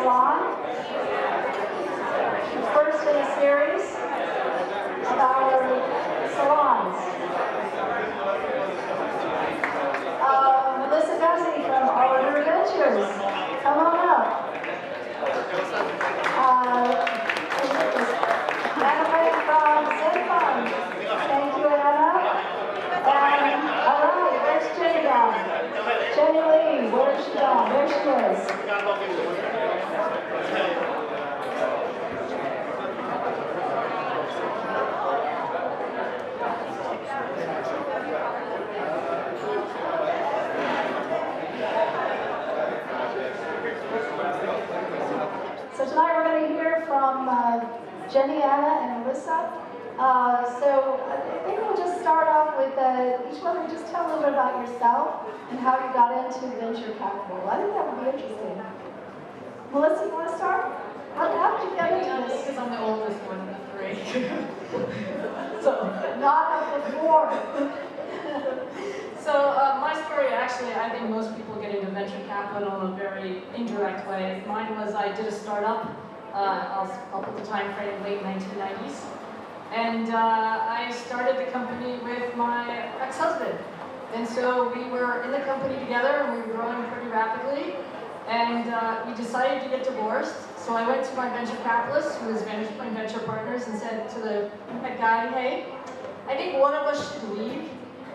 Salon, first in a series of our salons. Guzy from Arbor Ventures. Come on up. Anna from ZhenFund. Thank you, Anna. And all right, there's Jenny down. Jenny Lee, where's she gone? There she is. So tonight we're going to hear from Jenny, Anna, and Alyssa. So I think we'll just start off with each one of you just tell a little bit about yourself and how you got into venture capital. I think that would be interesting. Melissa, you want to start? How did you get into this? Because I'm the oldest one of the three. So not of the four. So my story, actually, I think most people get into venture capital in a very indirect way. Mine was I did a startup. I'll put the time frame, late 1990s. And I started the company with my ex-husband. And so we were in the company together, and we were growing pretty rapidly. And we decided to get divorced. So I went to my venture capitalist, who was Vantage Point Venture Partners, and said to the head guy, hey, I think one of us should leave.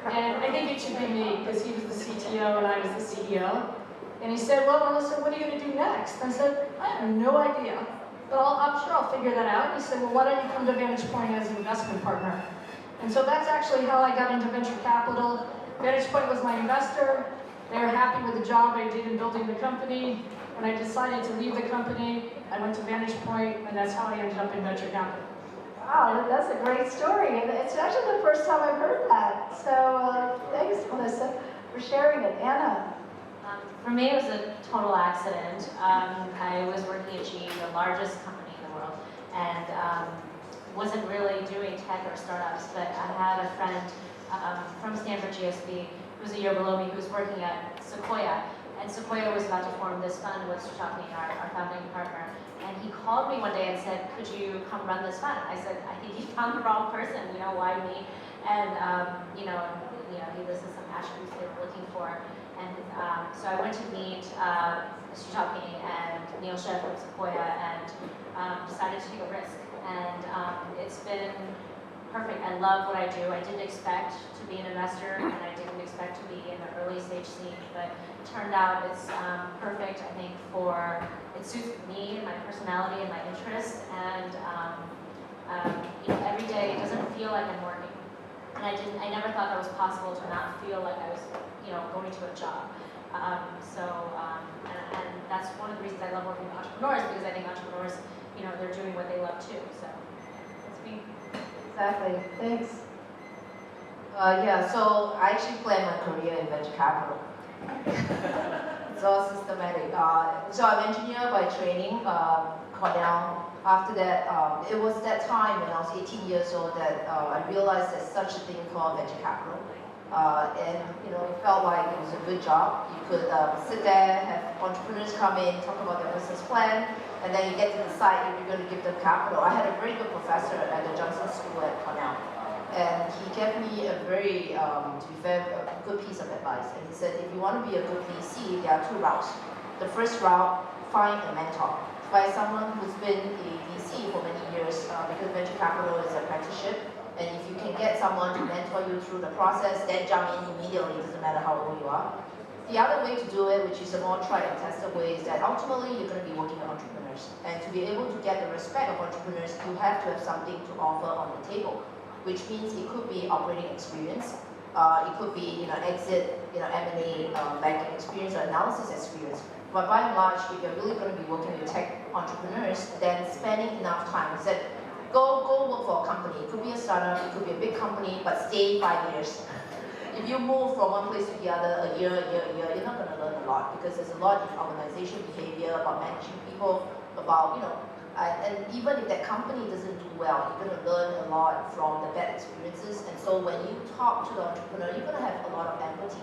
And I think it should be me, because he was the CTO and I was the CEO. And he said, well, Melissa, what are you going to do next? And I said, I have no idea, but I'm sure I'll figure that out. And he said, well, why don't you come to Vantage Point as an investment partner? And so that's actually how I got into venture capital. Vantage Point was my investor. They were happy with the job I did in building the company. When I decided to leave the company, I went to Vantage Point, and that's how I ended up in venture capital. Wow, that's a great story, and it's actually the first time I've heard that. So thanks, Melissa, for sharing it. Anna? For me, it was a total accident. I was working at GE, the largest company in the world, and wasn't really doing tech or startups, but I had a friend from Stanford GSB who was a year below me who was working at Sequoia, and Sequoia was about to form this fund with Shachani, our founding partner. And he called me one day and said, could you come run this fund? I said, I think you found the wrong person, why me? And, this is some attributes they were looking for. And so I went to meet Shachani and Neil Sheff from Sequoia and decided to take a risk. And it's been perfect. I love what I do. I didn't expect to be an investor, and I didn't expect to be in the early stage scene, but it turned out it's perfect, I think, it suits me and my personality and my interests, and every day it doesn't feel like I'm working. And I never thought that was possible to not feel like I was, going to a job. And that's one of the reasons I love working with entrepreneurs, because I think entrepreneurs, they're doing what they love too. So that's me. Exactly. Thanks. So I actually planned my career in venture capital. It's all systematic. So I'm an engineer by training, Cornell. After that, it was that time when I was 18 years old that I realized there's such a thing called venture capital. And it felt like it was a good job. You could sit there, have entrepreneurs come in, talk about their business plan, and then you get to decide if you're going to give them capital. I had a very good professor at the Johnson School at Cornell, and he gave me a very, to be fair, a good piece of advice. And he said, if you want to be a good VC, there are two routes. The first route, find a mentor. Find someone who's been a VC for many years, because venture capital is an apprenticeship. And if you can get someone to mentor you through the process, then jump in immediately, it doesn't matter how old you are. The other way to do it, which is a more tried and tested way, is that ultimately you're going to be working with entrepreneurs. And to be able to get the respect of entrepreneurs, you have to have something to offer on the table, which means it could be operating experience, it could be exit, M&A, banking experience or analysis experience. But by and large, if you're really going to be working with tech entrepreneurs, then spending enough time. Go work for a company. It could be a startup, it could be a big company, but stay 5 years. If you move from one place to the other, a year, you're not going to learn a lot, because there's a lot in organization behavior, about managing people, about, and even if that company doesn't do well, you're going to learn a lot from the bad experiences. And so when you talk to the entrepreneur, you're going to have a lot of empathy.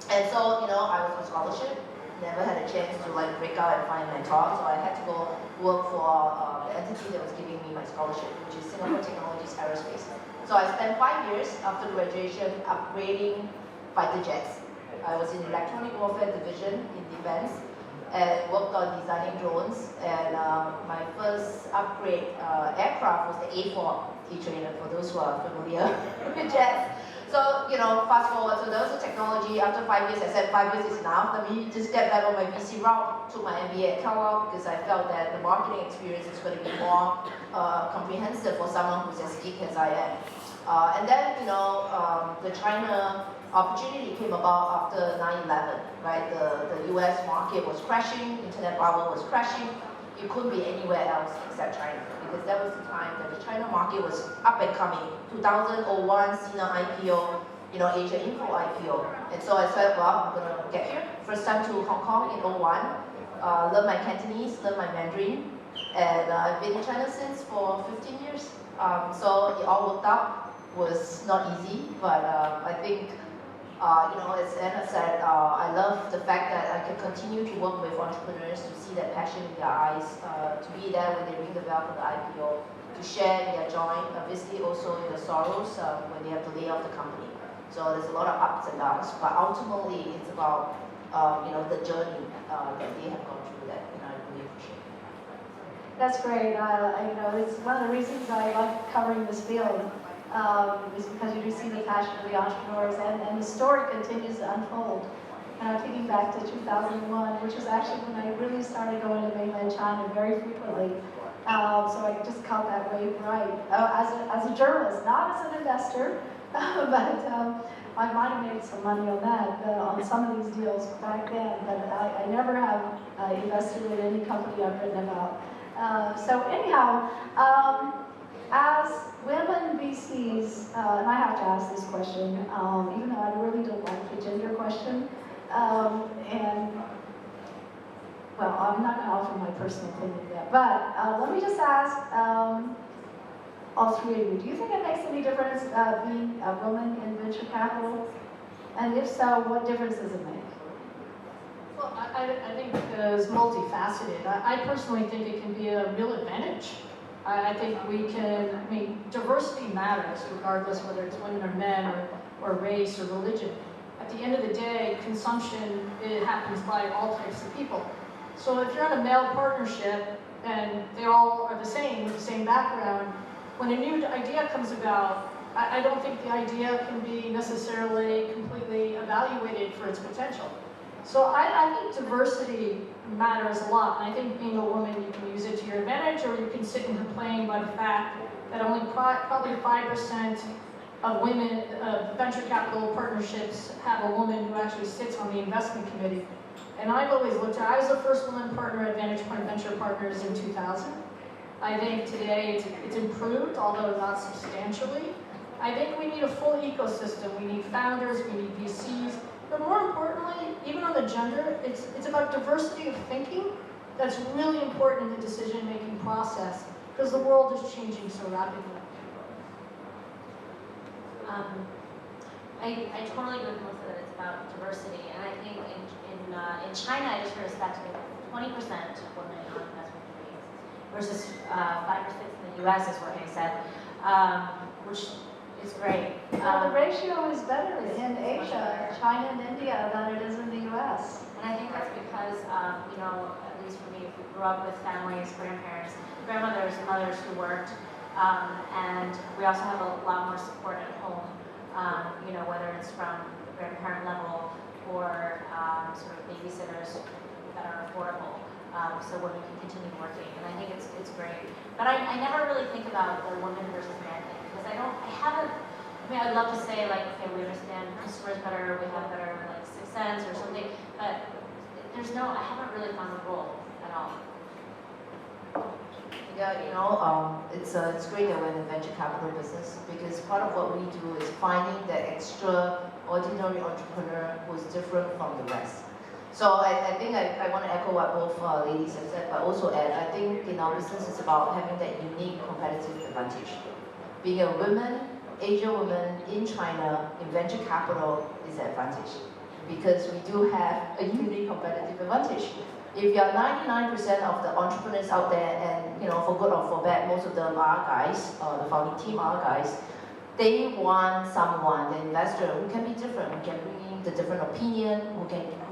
And so, I was on scholarship. never had a chance to like break out and find a mentor, so I had to go work for the entity that was giving me my scholarship, which is Singapore Technologies Aerospace. So I spent 5 years after graduation upgrading fighter jets. I was in electronic warfare division in defense and worked on designing drones. And my first upgrade aircraft was the A4 T-trainer, for those who are familiar with jets. So, fast forward, so that was the technology. After 5 years, I said 5 years is enough. Let me just get back on my VC route, took my MBA at Kellogg, because I felt that the marketing experience is going to be more comprehensive for someone who's as geek as I am. And then, the China opportunity came about after 9/11, right? The US market was crashing, internet bubble was crashing. You couldn't be anywhere else except China, because that was the time that the China market was up and coming. 2001, Sina IPO, Asia Info IPO. And so I said, well, I'm gonna get here. First time to Hong Kong in 01, learn my Cantonese, learn my Mandarin, and I've been in China since for 15 years. So it all worked out. Was not easy, but I think, as Anna said, I love the fact that I can continue to work with entrepreneurs, to see that passion in their eyes, to be there when they ring the bell for the IPO, to share in their joy, obviously also in the sorrows when they have to lay off the company. So there's a lot of ups and downs, but ultimately it's about the journey that they have gone through that, and I really appreciate it. That's great. It's one of the reasons I like covering this field. Is because you do see the passion of the entrepreneurs, and the story continues to unfold. And I'm thinking back to 2001, which was actually when I really started going to mainland China very frequently. So I just caught that wave right. As a journalist, not as an investor, but I might have made some money on that, on some of these deals back then, but I never have invested in any company I've written about. So anyhow, as women VCs, and I have to ask this question, even though I really don't like the gender question, and well, I'm not going to offer my personal opinion yet, but let me just ask all three of you, do you think it makes any difference being a woman in venture capital? And if so, what difference does it make? Well, I think it's multifaceted. I personally think it can be a real advantage. I think diversity matters regardless whether it's women or men or race or religion. At the end of the day, consumption, it happens by all types of people. So if you're in a male partnership and they all are the same with the same background, when a new idea comes about, I don't think the idea can be necessarily completely evaluated for its potential. So I think diversity matters a lot, and I think being a woman, you can use it to your advantage, or you can sit and complain by the fact that only probably 5% of women, venture capital partnerships have a woman who actually sits on the investment committee. And I've always looked at, I was the first woman partner at Vantage Point Venture Partners in 2000. I think today it's improved, although not substantially. I think we need a full ecosystem. We need founders, we need VCs, but more importantly, even on the gender, it's about diversity of thinking that's really important in the decision-making process, because the world is changing so rapidly. I totally agree with most of it. It's about diversity, and I think in China, I just heard a stat today, 20% of women on investment committees versus 5 or 6 in the U.S. is what they said, which is great. The ratio is better in Asia, China and India, than it is in the U.S. And I think that's because, at least for me, we grew up with families, grandparents, grandmothers, mothers who worked, and we also have a lot more support at home, whether it's from grandparent level or sort of babysitters that are affordable, so women can continue working. And I think it's great. But I never really think about the woman versus man thing, because I'd love to say, like, okay, we understand customers better, we have better, like, sixth sense or something, but I haven't really found a role at all. Yeah, it's great that we're in the venture capital business, because part of what we do is finding that extraordinary entrepreneur who's different from the rest. So I think I want to echo what both ladies have said, but also add, I think in our business it's about having that unique competitive advantage. Being a woman, Asian woman in China, in venture capital is an advantage. because we do have a unique competitive advantage. If you are 99% of the entrepreneurs out there, and for good or for bad, most of them are guys, the founding team are guys, they want someone, the investor, who can be different, who can bring in the different opinion,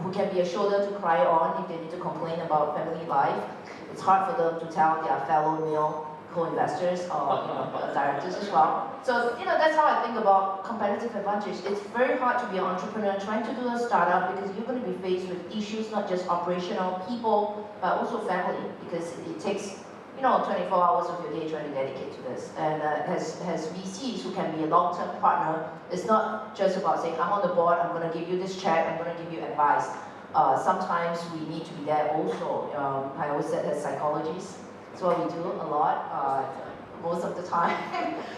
who can be a shoulder to cry on if they need to complain about family life. It's hard for them to tell their fellow male co-investors or directors as well. So that's how I think about competitive advantage. It's very hard to be an entrepreneur trying to do a startup because you're going to be faced with issues, not just operational, people, but also family, because it takes 24 hours of your day trying to dedicate to this. And has VCs who can be a long-term partner. It's not just about saying, I'm on the board, I'm going to give you this check, I'm going to give you advice. Sometimes we need to be there also. I always said as psychologists, that's what we do a lot, most of the time.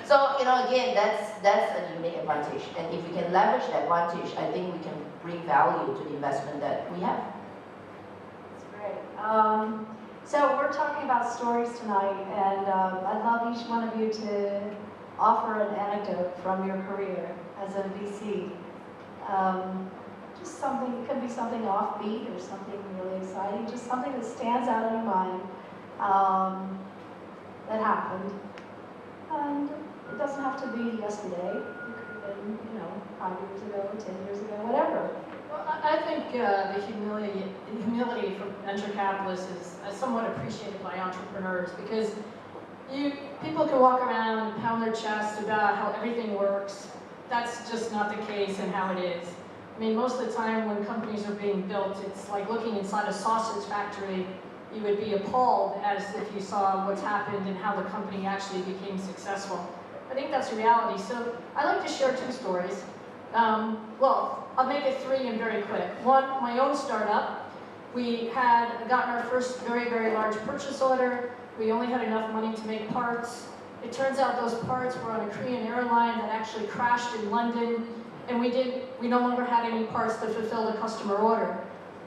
So, again, that's a unique advantage. And if we can leverage that advantage, I think we can bring value to the investment that we have. That's great. So we're talking about stories tonight, and I'd love each one of you to offer an anecdote from your career as a VC. Just something, it could be something offbeat or something really exciting, just something that stands out in your mind that happened. And it doesn't have to be yesterday. It could have been, 5 years ago, 10 years ago, whatever. Well, I think the humility from venture capitalists is somewhat appreciated by entrepreneurs, because people can walk around and pound their chest about how everything works. That's just not the case and how it is. I mean, most of the time when companies are being built, it's like looking inside a sausage factory. You would be appalled as if you saw what's happened and how the company actually became successful. I think that's reality. So I like to share 2 stories. Well, I'll make it 3 and very quick. One, my own startup. We had gotten our first very, very large purchase order. We only had enough money to make parts. It turns out those parts were on a Korean airline that actually crashed in London, and we no longer had any parts to fulfill the customer order.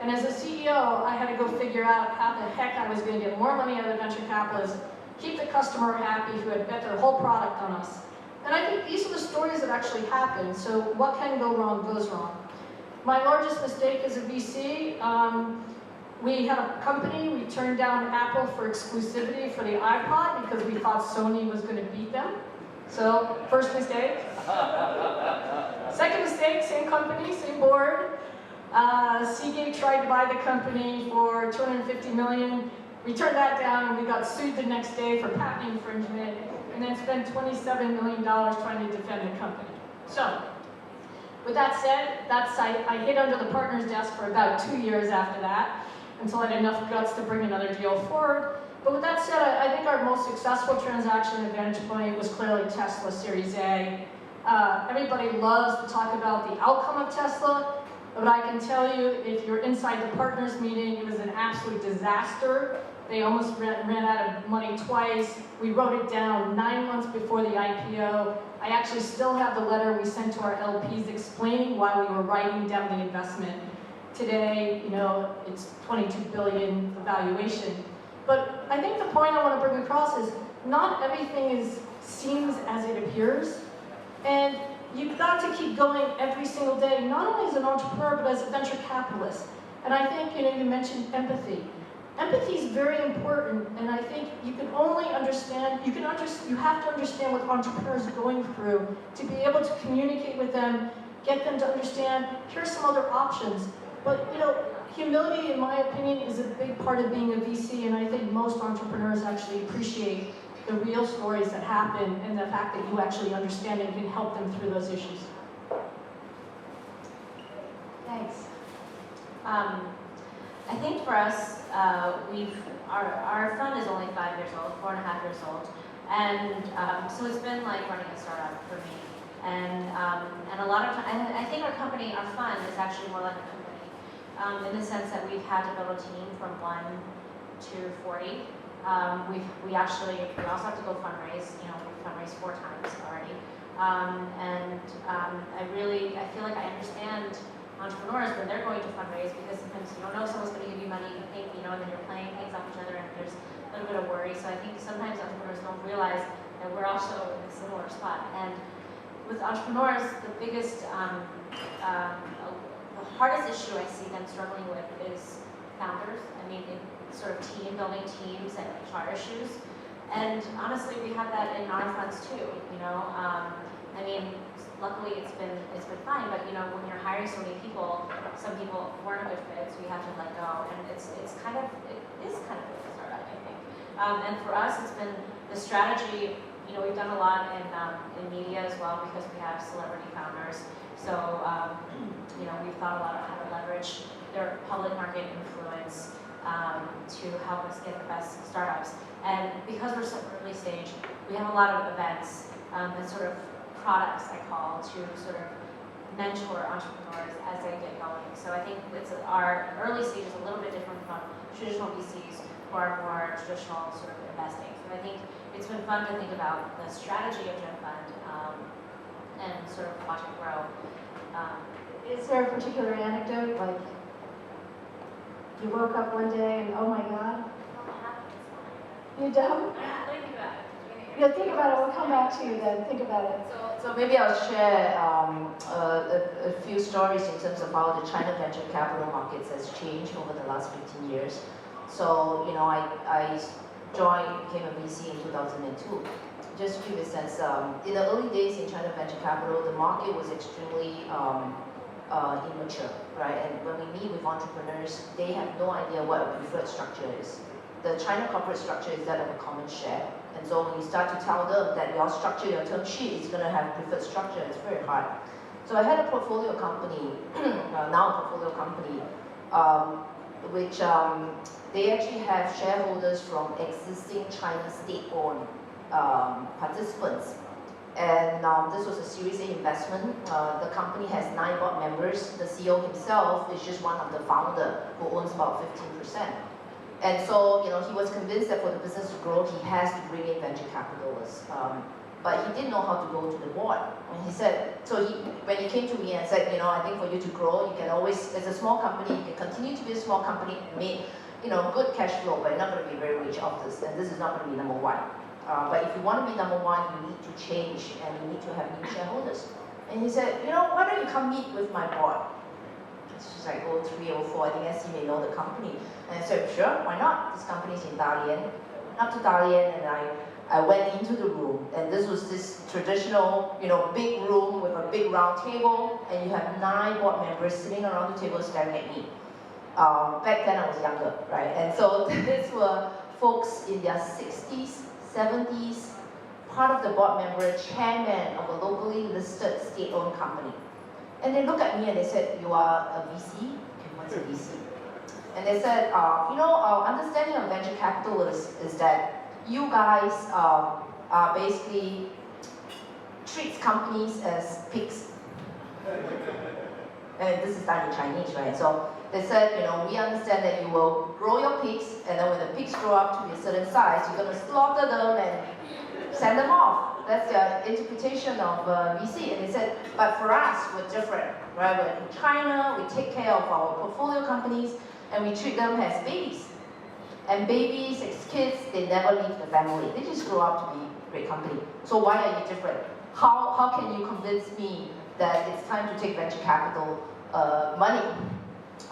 And as a CEO, I had to go figure out how the heck I was going to get more money out of the venture capitalists, keep the customer happy who had bet their whole product on us. And I think these are the stories that actually happen. So what can go wrong goes wrong. My largest mistake as a VC, we had a company, we turned down Apple for exclusivity for the iPod because we thought Sony was going to beat them. So, first mistake. Second mistake, same company, same board. Seagate tried to buy the company for $250 million. We turned that down and we got sued the next day for patent infringement, and then spent $27 million trying to defend the company. So, with that said, I hid under the partner's desk for about 2 years after that, until I had enough guts to bring another deal forward. But with that said, I think our most successful transaction at Vantage Point was clearly Tesla Series A. Everybody loves to talk about the outcome of Tesla, but I can tell you, if you're inside the partners meeting, it was an absolute disaster. They almost ran out of money twice. We wrote it down 9 months before the IPO. I actually still have the letter we sent to our LPs explaining why we were writing down the investment. Today, it's $22 billion valuation. But I think the point I want to bring across is not everything seems as it appears. And you've got to keep going every single day, not only as an entrepreneur, but as a venture capitalist. And I think, you mentioned empathy. Empathy is very important, and I think you can only understand, you have to understand what entrepreneurs are going through to be able to communicate with them, get them to understand, here's some other options. But, humility, in my opinion, is a big part of being a VC, and I think most entrepreneurs actually appreciate the real stories that happen and the fact that you actually understand and can help them through those issues. Thanks. I think for us, our fund is only 5 years old, 4.5 years old, and so it's been like running a startup for me. And a lot of times, I think our fund is actually more like a company, in the sense that we've had to build a team from 1 to 40. We also have to go fundraise. We've fundraised 4 times already, I feel like I understand entrepreneurs when they're going to fundraise, because sometimes you don't know if someone's going to give you money, you think, and then you're playing things off each other, and there's a little bit of worry. So I think sometimes entrepreneurs don't realize that we're also in a similar spot. And with entrepreneurs, the biggest the hardest issue I see them struggling with is founders. I mean, in sort of team building teams and HR issues. And honestly, we have that in our funds too. You know, I mean, luckily it's been fine. But you know, when you're hiring so many people, some people weren't a good fit, so you have to let go. And it is kind of a startup, I think. And for us, it's been the strategy. You know, we've done a lot in media as well because we have celebrity founders. So you know, we've thought a lot about how to leverage their public market influence to help us get the best startups. And because we're so early stage, we have a lot of events and sort of products, I call, to sort of mentor entrepreneurs as they get going. So I think our early stage is a little bit different from traditional VCs who are more traditional sort of investing. So I think it's been fun to think about the strategy of ZhenFund and sort of watch it grow. Is there a particular anecdote, like you woke up one day and oh my God? You don't? Let me think about it. Yeah, think about it. We'll come back to you then. Think about it. So maybe I'll share a few stories in terms of how the China venture capital markets has changed over the last 15 years. So, you know, I became a VC in 2002. Just to give you a sense, in the early days in China venture capital, the market was extremely immature, right? And when we meet with entrepreneurs, they have no idea what a preferred structure is. The China corporate structure is that of a common share. And so when you start to tell them that your structure, your term sheet is going to have preferred structure, it's very hard. So I had a portfolio company, now a portfolio company, which they actually have shareholders from existing China state-owned participants. And this was a Series A investment. The company has 9 board members. The CEO himself is just one of the founder who owns about 15%. And so, you know, he was convinced that for the business to grow, he has to bring in venture capitalists. But he didn't know how to go to the board. And he said, when he came to me and said, you know, I think for you to grow, you can always, as a small company, you can continue to be a small company and make, you know, good cash flow, but you're not going to be very rich off this, and this is not going to be number one. But if you want to be number one, you need to change, and you need to have new shareholders. And he said, you know, why don't you come meet with my board? It's just like 03, 04, I think SC may know the company. And I said, sure, why not? This company is in Dalian. Not to Dalian, and I went into the room, and this was this traditional, you know, big room with a big round table, and you have 9 board members sitting around the table staring at me. Back then I was younger, right? And so these were folks in their 60s, 70s, part of the board member, chairman of a locally listed state-owned company. And they looked at me and they said, you are a VC? Okay, what's a VC? And they said, you know, our understanding of venture capital is that you guys are basically treats companies as pigs. And this is done in Chinese, right? So they said, you know, we understand that you will grow your pigs, and then when the pigs grow up to be a certain size, you're going to slaughter them and send them off. That's their interpretation of VC. And they said, but for us, we're different, right? We're in China, we take care of our portfolio companies, and we treat them as babies. And babies, as kids, they never leave the family. They just grow up to be a great company. So why are you different? How can you convince me that it's time to take venture capital money?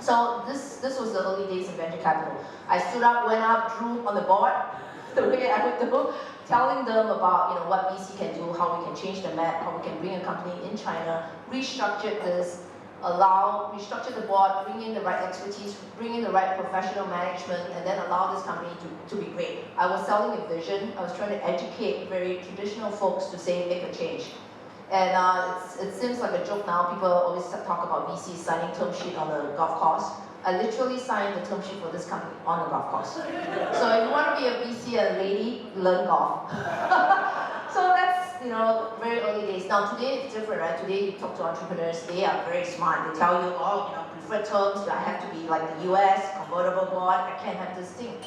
So this was the early days of venture capital. I stood up, went up, drew on the board, the way I would do, telling them about, you know, what VC can do, how we can change the map, how we can bring a company in China, restructure this, restructure the board, bring in the right expertise, bring in the right professional management, and then allow this company to be great. I was selling a vision. I was trying to educate very traditional folks to say, make a change. And it seems like a joke now. People always talk about VC signing term sheet on the golf course. I literally signed the term sheet for this company on the golf course. So if you want to be a VC and a lady, learn golf. So that's, you know, very early days. Now today it's different, right? Today you talk to entrepreneurs, they are very smart. They tell you, oh, you know, preferred terms, I have to be like the US, convertible bond, I can't have this thing.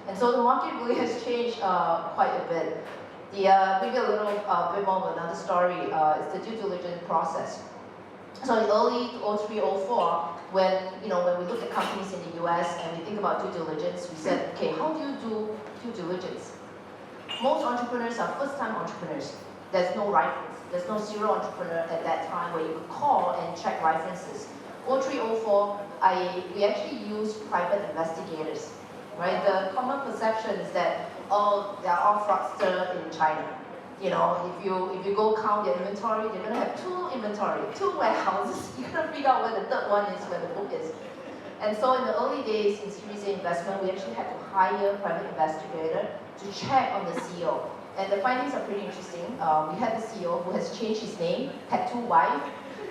And so the market really has changed quite a bit. Maybe a little bit more of another story is the due diligence process. So in early 03, 04, when we look at companies in the US and we think about due diligence, we said, okay, how do you do due diligence? Most entrepreneurs are first-time entrepreneurs. There's no reference. There's no serial entrepreneur at that time where you could call and check references. 0304, we actually use private investigators, right? The common perception is that, oh, they are all fraudsters in China. You know, if you go count their inventory, they're gonna have 2 inventory, 2 warehouses. You're gonna figure out where the 3rd one is, where the book is. And so in the early days in Series A investment, we actually had to hire a private investigator to check on the CEO. And the findings are pretty interesting. We had the CEO who has changed his name, had 2 wives,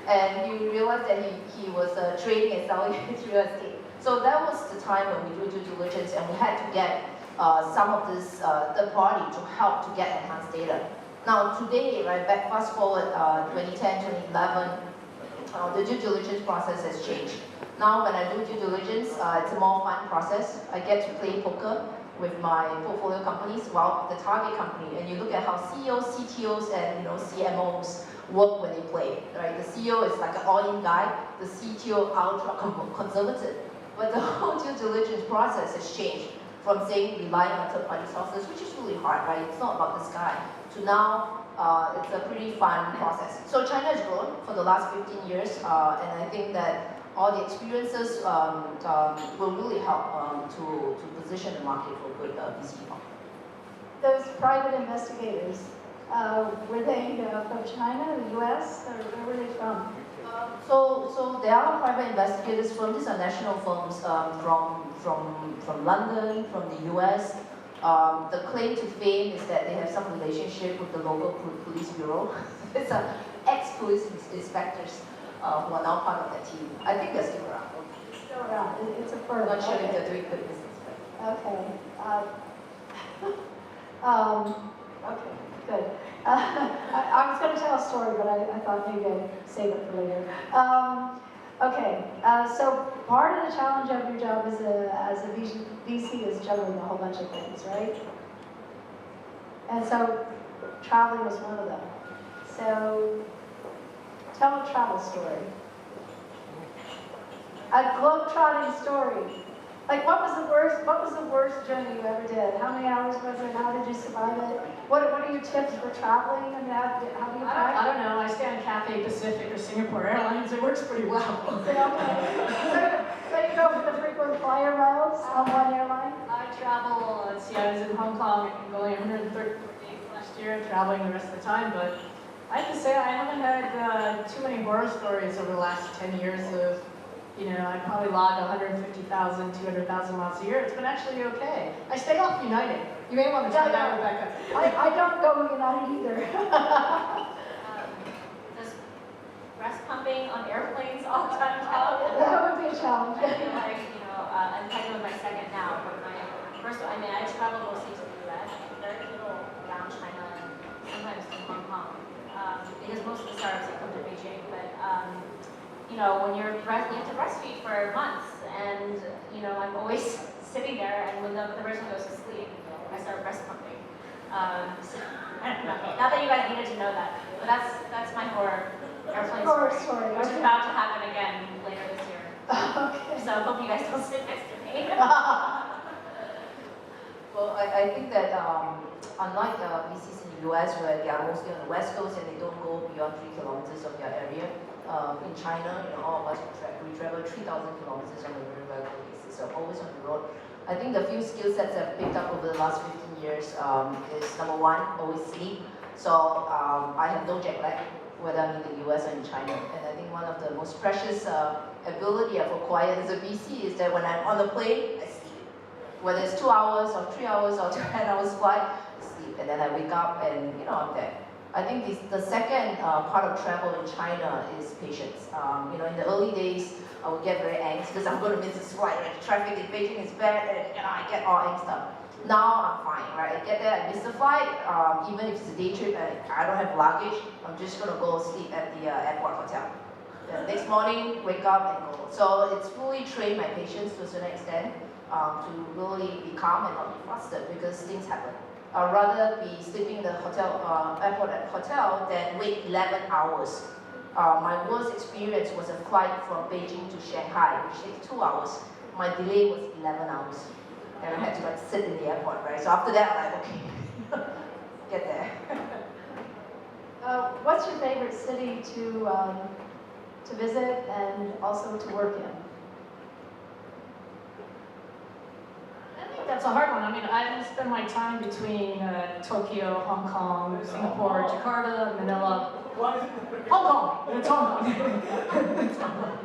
and you realize that he was trading and selling his real estate. So that was the time when we do due diligence, and we had to get some of this third party to help to get enhanced data. Now today, right, fast forward 2010, 2011, the due diligence process has changed. Now when I do due diligence, it's a more fun process. I get to play poker with my portfolio companies, well, the target company, and you look at how CEOs, CTOs, and CMOs work when they play, right? The CEO is like an all-in guy, the CTO ultra conservative. But the whole due diligence process has changed from saying relying on third-party sources, which is really hard, right? It's not about this guy, to now it's a pretty fun process. So China has grown for the last 15 years, and I think that all the experiences will really help to position the market for good VC fund. Those private investigators, were they from China, the US, or where were they from? So there are private investigators from these are national firms from London, from the US. The claim to fame is that they have some relationship with the local police bureau. It's ex-police inspectors who are now part of that team. I think they're still around. Still around. It's a firm. I'm not sure okay. if they're doing good business. But. Okay. Okay, good. I was going to tell a story, but I thought maybe I'd save it for later. Okay, so part of the challenge of your job as a VC is juggling a whole bunch of things, right? And so traveling was one of them. So tell a travel story. A globe-trotting story. Like, what was the worst journey you ever did? How many hours was it? How did you survive it? What are your tips for traveling? And how do you practice? I don't know. I stay on Cathay Pacific or Singapore Airlines. It works pretty well. Okay. So you go for the frequent flyer miles on one airline? I travel, let's see, I was in Hong Kong going 134 days last year, traveling the rest of the time, but I have to say I haven't had too many horror stories over the last 10 years of, I probably logged 150,000, 200,000 miles a year. It's been actually okay. I stay off United. You may want to try that, Rebecca. I don't go United either. Does breast pumping on airplanes all the time? That would be a challenge. I feel like, I'm pregnant with my second now, but my first one, I travel mostly to the US, very little around China, and sometimes to Hong Kong, because most of the startups come to Beijing, but when you have to breastfeed for months, and I'm always sitting there, and when the person goes to sleep, I start breast pumping. So, I don't know. Not that you guys needed to know that, but that's my horror airplane story, which is about to happen again later this year. Okay. So I hope you guys don't sit next to me. Well, I think that unlike VCs in the US, where they are mostly on the West Coast and they don't go beyond 3 kilometers of their area, in China, all of us we travel 3,000 kilometers on a very regular basis, so always on the road. I think the few skill sets I've picked up over the last 15 years is number one, always sleep. So I have no jet lag, whether I'm in the US or in China. And I think one of the most precious ability I've acquired as a VC is that when I'm on the plane, I sleep. Whether it's 2 hours or 3 hours or 10 hours flight, I sleep. And then I wake up and I'm there. I think the second part of travel in China is patience. In the early days, I would get very anxious because I'm going to miss this flight, right? The traffic in Beijing is bad, and I get all angsty up. Now I'm fine, right? I get there, I miss the flight, even if it's a day trip and I don't have luggage, I'm just going to go sleep at the airport hotel. The next morning, wake up and go. So it's fully trained my patience to a certain extent to really be calm and not be flustered because things happen. I'd rather be sleeping in the airport hotel than wait 11 hours. My worst experience was a flight from Beijing to Shanghai, which takes 2 hours. My delay was 11 hours. And I had to sit in the airport, right? So after that, I'm like, okay, get there. What's your favorite city to to visit and also to work in? I think that's a hard one. I mean, I spend my time between Tokyo, Hong Kong, Singapore, Jakarta, Manila. Hong Kong. It's Hong Kong. It's Hong Kong.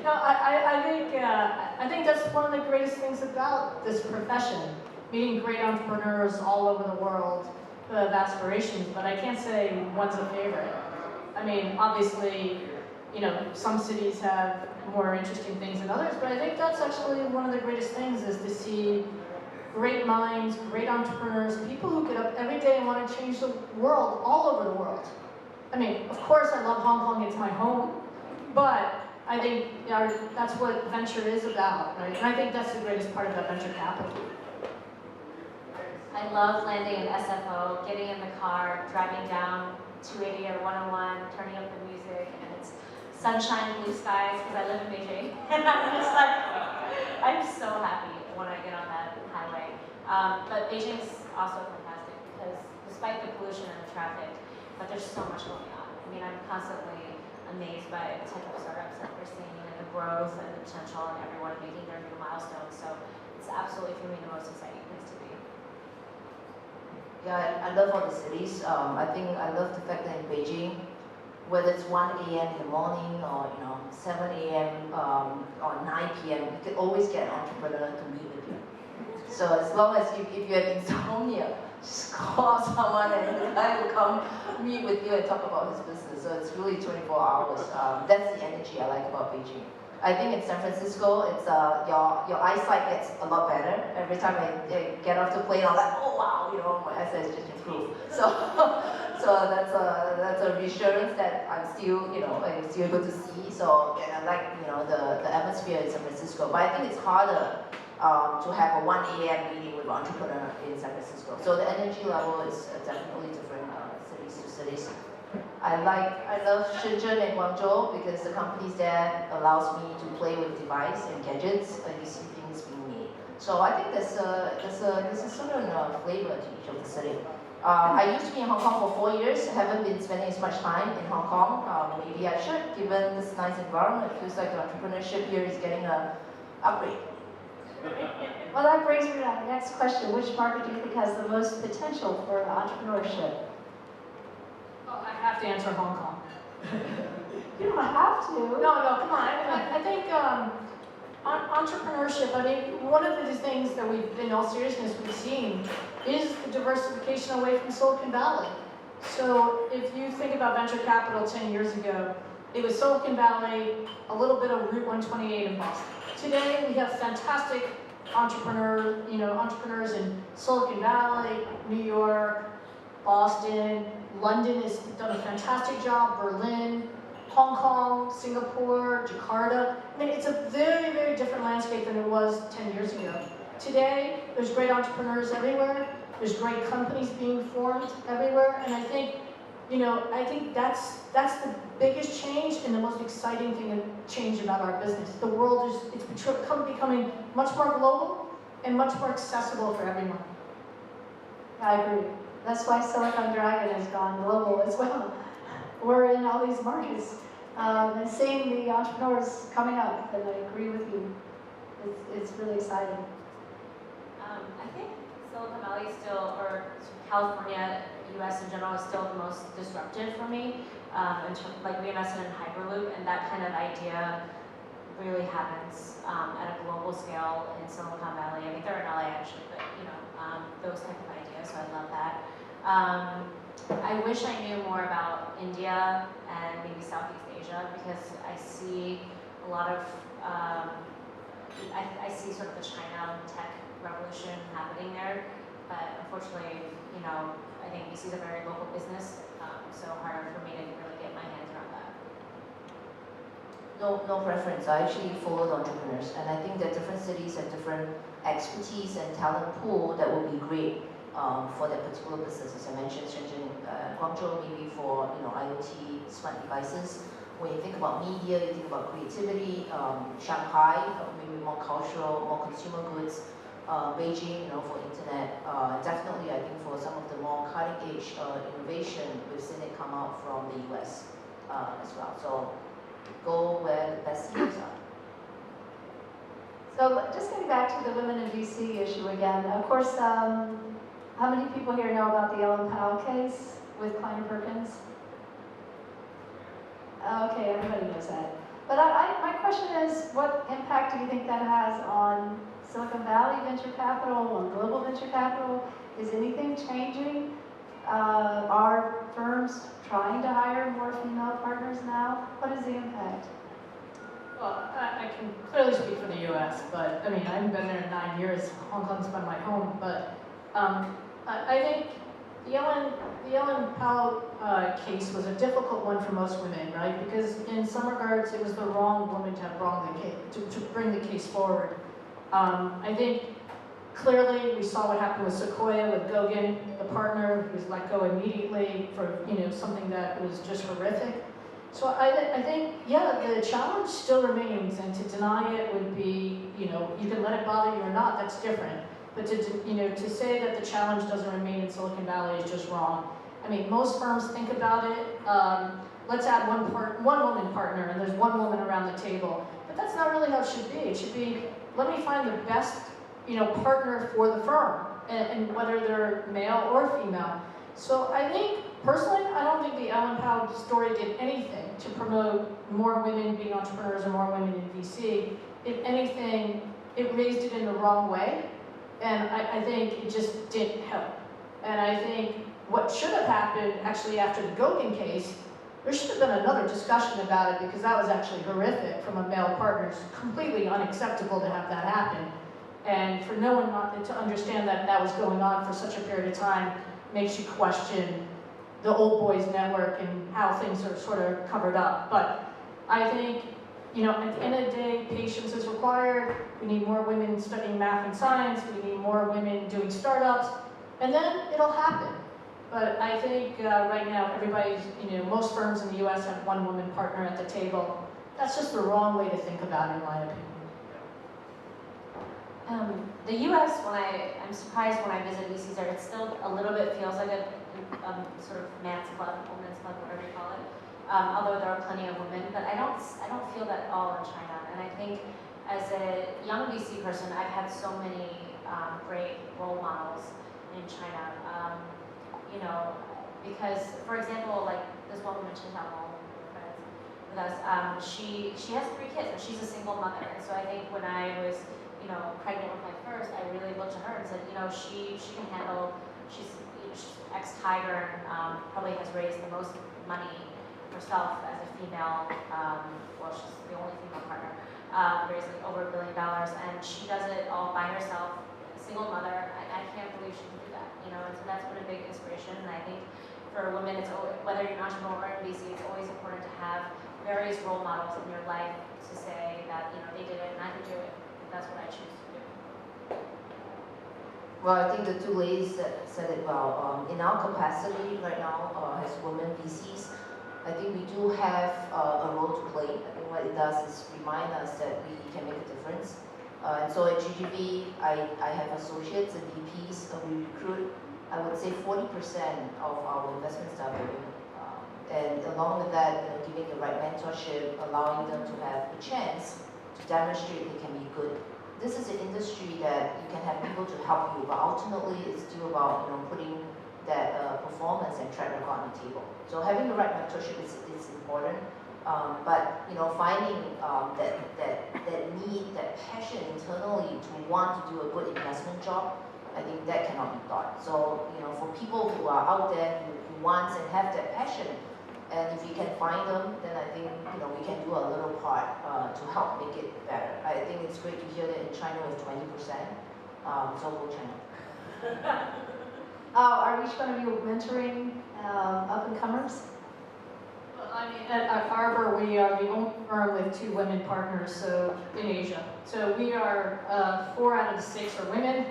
No, I think that's one of the greatest things about this profession. Meeting great entrepreneurs all over the world who have aspirations, but I can't say one's a favorite. I mean, obviously, you know, some cities have more interesting things than others, but I think that's actually one of the greatest things is to see great minds, great entrepreneurs, people who get up every day and want to change the world, all over the world. I mean, of course I love Hong Kong, it's my home, but I think that's what venture is about, right? And I think that's the greatest part about venture capital. I love landing at SFO, getting in the car, driving down 280 or 101, turning up the music, and it's sunshine, blue skies, because I live in Beijing. And I'm just like, I'm so happy when I get on that highway. But Beijing's also fantastic, because despite the pollution and the traffic, but there's so much going on. I mean, I'm constantly amazed by the type of startups that we're seeing and the growth and the potential and everyone making their new milestones. So it's absolutely, for me, the most exciting place to be. Yeah, I love all the cities. I think I love the fact that in Beijing, whether it's 1 a.m. in the morning or 7 a.m. Or 9 p.m., you can always get an entrepreneur to meet with you. So as long as if you have insomnia, just call someone and the guy will come meet with you and talk about his business. So it's really 24 hours. That's the energy I like about Beijing. I think in San Francisco, it's your eyesight gets a lot better. Every time I get off the plane, I'm like, oh wow, my eyesight has just improved. So that's a reassurance that I'm still able to see. So and I like the atmosphere in San Francisco. But I think it's harder to have a 1 a.m. meeting with an entrepreneur in San Francisco. So the energy level is definitely different cities to cities. I love Shenzhen and Guangzhou because the companies there allows me to play with device and gadgets and you see things being made. So I think there's a certain flavor to each of the city. I used to be in Hong Kong for 4 years. I haven't been spending as much time in Hong Kong. Maybe I should, given this nice environment. It feels like the entrepreneurship here is getting an upgrade. Well, that brings me to our next question. Which market do you think has the most potential for entrepreneurship? Oh, I have to answer Hong Kong. You don't have to. No, come on. I think entrepreneurship, I mean, one of the things that in all seriousness, we've seen is the diversification away from Silicon Valley. So if you think about venture capital 10 years ago, it was Silicon Valley, a little bit of Route 128 in Boston. Today, we have fantastic entrepreneurs in Silicon Valley, New York, Boston, London has done a fantastic job, Berlin, Hong Kong, Singapore, Jakarta. I mean, it's a very, very different landscape than it was 10 years ago. Today, there's great entrepreneurs everywhere. There's great companies being formed everywhere. And I think, that's the biggest change and the most exciting thing and change about our business. The world it's becoming much more global and much more accessible for everyone. I agree. That's why Silicon Dragon has gone global as well. We're in all these markets and seeing the entrepreneurs coming up, and I agree with you. It's really exciting. I think Silicon Valley is still, or California, US in general, is still the most disruptive for me. Like we invested in Hyperloop, and that kind of idea really happens at a global scale in Silicon Valley. I think they're in LA actually, but those type of ideas, so I love that. I wish I knew more about India and maybe Southeast Asia because I see a lot of, I see sort of the China tech revolution happening there, but unfortunately, I think VC is a very local business, so harder for me to really get my hands around that. No preference. I actually followed entrepreneurs, and I think that different cities have different expertise and talent pool that will be great for that particular business. As I mentioned, Shenzhen, Guangzhou maybe for IoT smart devices. When you think about media, you think about creativity. Shanghai, maybe more cultural, more consumer goods. Beijing, for internet. Definitely, I think for some of the more cutting-edge innovation, we've seen it come out from the US as well. So go where the best CEOs are. So just getting back to the women in VC issue again, of course, how many people here know about the Ellen Powell case with Kleiner Perkins? Okay, everybody knows that. But my question is, what impact do you think that has on Silicon Valley venture capital, on global venture capital? Is anything changing? Are firms trying to hire more female partners now? What is the impact? Well, I can clearly speak for the U.S., but I mean, I haven't been there in 9 years. Hong Kong's been my home, but I think the Ellen Powell case was a difficult one for most women, right? Because in some regards, it was the wrong woman to have to bring the case forward. I think clearly we saw what happened with Sequoia, with Gauguin, the partner who was let go immediately for something that was just horrific. So I think, yeah, the challenge still remains, and to deny it would be, you can let it bother you or not, that's different. But to say that the challenge doesn't remain in Silicon Valley is just wrong. I mean, most firms think about it. Let's add one woman partner, and there's one woman around the table. But that's not really how it should be. It should be, let me find the best, partner for the firm, and whether they're male or female. So I think, personally, I don't think the Ellen Powell story did anything to promote more women being entrepreneurs or more women in VC. If anything, it raised it in the wrong way, and I think it just didn't help. And I think what should have happened, actually, after the Gauguin case, there should have been another discussion about it, because that was actually horrific from a male partner. It's completely unacceptable to have that happen. And for no one not to understand that that was going on for such a period of time makes you question the old boys network and how things are sort of covered up. But I think, at the end of the day, patience is required. We need more women studying math and science. We need more women doing startups. And then it'll happen. But I think right now, everybody's, most firms in the US have one woman partner at the table. That's just the wrong way to think about it, in my opinion. The U.S., I'm surprised when I visit VCs there, it still a little bit feels like a sort of man's club, women's club, whatever you call it. Although there are plenty of women, but I don't feel that at all in China. And I think as a young VC person, I've had so many great role models in China. Because, for example, like this one woman, Salon, with us, she has 3 kids, and she's a single mother. And so I think when I was pregnant with my first, I really looked at her and said, she can handle, she's ex-Tiger and probably has raised the most money herself as a female, well, she's the only female partner, raised like over $1 billion, and she does it all by herself, a single mother. I can't believe she can do that, and so that's been a big inspiration. And I think for women, it's always, whether you're an entrepreneur or in VC, it's always important to have various role models in your life to say that, they did it and I could do it. That's what I choose to do. Well, I think the 2 ladies said it well. In our capacity right now, as women VCs, I think we do have a role to play. I think what it does is remind us that we can make a difference. And so at GGV, I have associates and VPs, and we recruit, I would say 40% of our investment staff are women. And along with that, giving the right mentorship, allowing them to have a chance to demonstrate they can be good. This is an industry that you can have people to help you, but ultimately it's still about putting that performance and track record on the table. So having the right mentorship is important, but finding that need, that passion internally to want to do a good investment job, I think that cannot be taught. So for people who are out there who want and have that passion, and if you can find them, then I think we can do a little part to help make it better. I think it's great to hear that in China with 20%. So go China. Are each one of you mentoring up-and-comers? I mean, at Arbor, we are the only firm with 2 women partners, so in Asia. So we are 4 out of the 6 are women.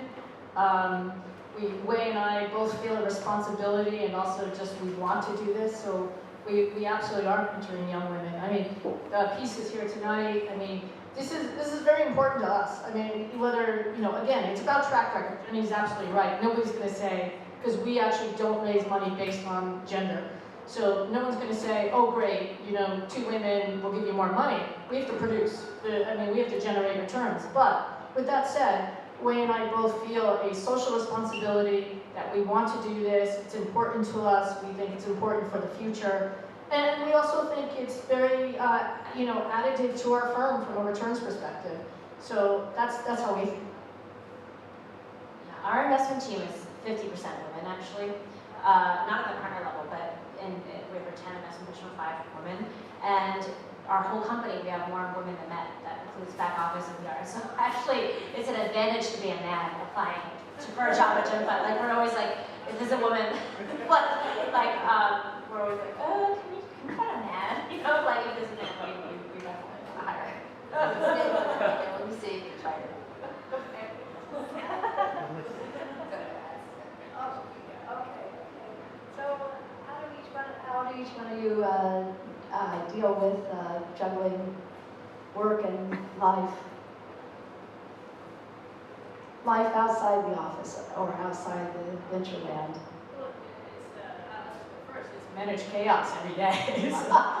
Wei and I both feel a responsibility, and also just we want to do this. So we absolutely are mentoring young women. I mean, the pieces here tonight. I mean, this is very important to us. I mean, whether again, it's about track record, and he's absolutely right. Nobody's going to say, because we actually don't raise money based on gender. So no one's going to say, oh great, you know, 2 women will give you more money. We have to produce. I mean, we have to generate returns. But with that said, Wei and I both feel a social responsibility that we want to do this. It's important to us. We think it's important for the future. And we also think it's very, you know, additive to our firm from a returns perspective. So that's how we think. Yeah, our investment team is 50% women, actually. Not at the partner level, but we have 10 investment professionals, 5 women. And our whole company, we have more women than men. That includes back office and PR. So actually, it's an advantage to be a man applying for a job at ZhenFund. Like, we're always like, if there's a woman, what, like, we're always like, oh, can you find a man? You know, like, if there's a man, we definitely want to hire. Let me see if you try it. Okay. So how do each one of you deal with juggling work and life outside the office or outside the venture land? First, it's manage chaos every day. So,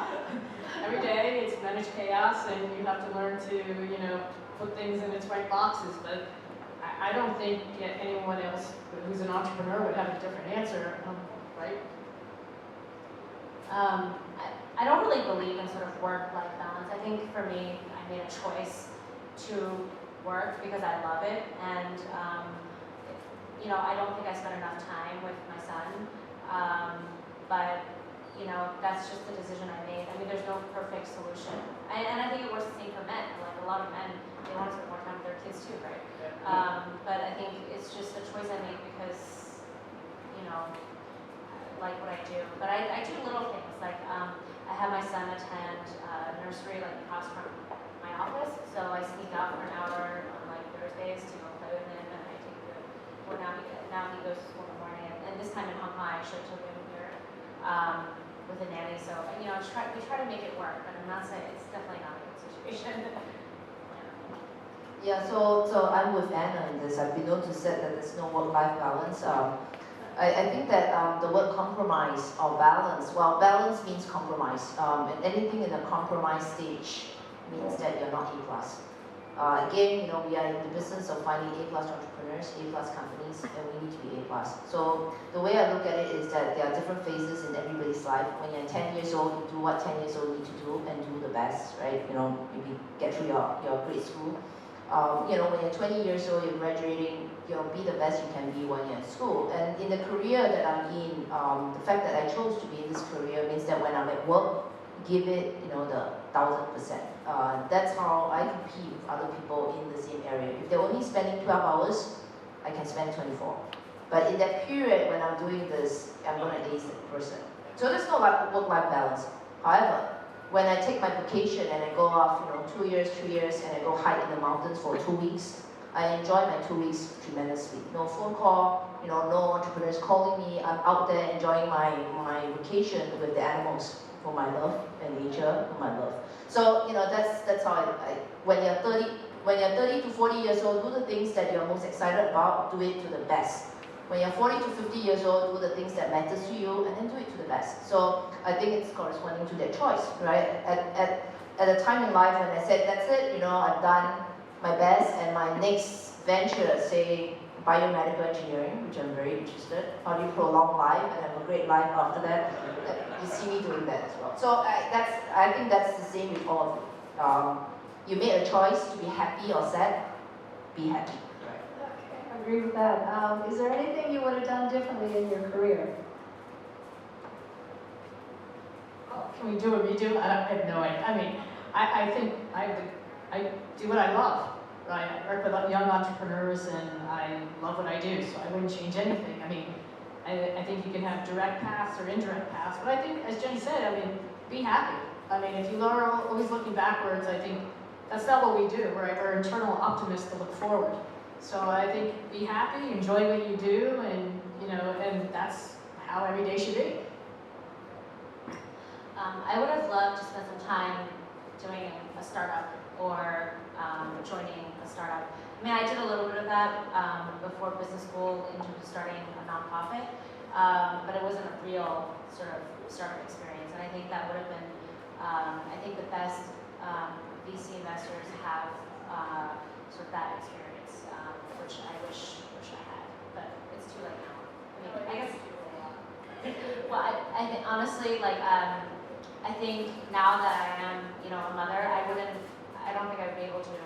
every day it's manage chaos, and you have to learn to, you know, put things in its right boxes. But I don't think anyone else who's an entrepreneur would have a different answer, right? I don't really believe in sort of work-life balance. I think for me, I made a choice to work because I love it, and you know, I don't think I spent enough time with my son, but you know, that's just the decision I made. I mean, there's no perfect solution, and I think it works the same for men. Like, a lot of men, they want to spend more time with their kids too, right? But I think it's just a choice I made because, you know, I like what I do. But I do little things, like I have my son attend nursery like across from my office, so I sneak out for an hour on like Thursdays to go play with him, and I take the, well, now he goes to school in the morning, and this time in Hong Kong I actually took him here with a nanny, so, you know, we try to make it work, but I'm not saying, it's definitely not a good situation. Yeah, so I'm with Anna in this. I've been known to say that there's no work-life balance. I think that the word compromise or balance, well, balance means compromise. And anything in the compromise stage means that you're not A+. Again, you know, we are in the business of finding A+ entrepreneurs, A+ companies, and we need to be A+. So the way I look at it is that there are different phases in everybody's life. When you're 10 years old, you do what 10 years old need to do and do the best, right? You know, maybe get through your grade school. You know, when you're 20 years old, you're graduating, you know, be the best you can be when you're in school. And in the career that I'm in, the fact that I chose to be in this career means that when I'm at work, give it, you know, the 1000%. That's how I compete with other people in the same area. If they're only spending 12 hours, I can spend 24. But in that period when I'm doing this, I'm going to ace the person. So there's no work-life balance. However, when I take my vacation and I go off, you know, 2 years, 3 years, and I go hike in the mountains for 2 weeks, I enjoy my 2 weeks tremendously. No phone call, you know, no entrepreneurs calling me. I'm out there enjoying my vacation with the animals for my love and nature for my love. So, you know, that's how when you're 30 to 40 years old, do the things that you're most excited about, do it to the best. When you're 40 to 50 years old, do the things that matters to you, and then do it to the best. So I think it's corresponding to that choice, right? At a time in life when I said, that's it, you know, I've done my best, and my next venture, say, biomedical engineering, which I'm very interested. How do you prolong life and have a great life after that? You see me doing that as well. So I think that's the same with all of you. You made a choice to be happy or sad, be happy. I agree with that. Is there anything you would have done differently in your career? Oh, can we do a redo? I have no idea. I mean, I think I do what I love. Right? I work with young entrepreneurs, and I love what I do, so I wouldn't change anything. I mean, I think you can have direct paths or indirect paths, but I think, as Jenny said, I mean, be happy. I mean, if you are always looking backwards, I think that's not what we do. We're internal optimists to look forward. So I think be happy, enjoy what you do, and you know, and that's how every day should be. I would have loved to spend some time doing a startup or joining a startup. I mean, I did a little bit of that before business school in terms of starting a nonprofit. but it wasn't a real sort of startup experience. And I think that would have been, I think the best VC investors have sort of that experience, which I wish I had, but it's too late now. I guess. Well, I think honestly, like, I think now that I am, a mother, I don't think I would be able to,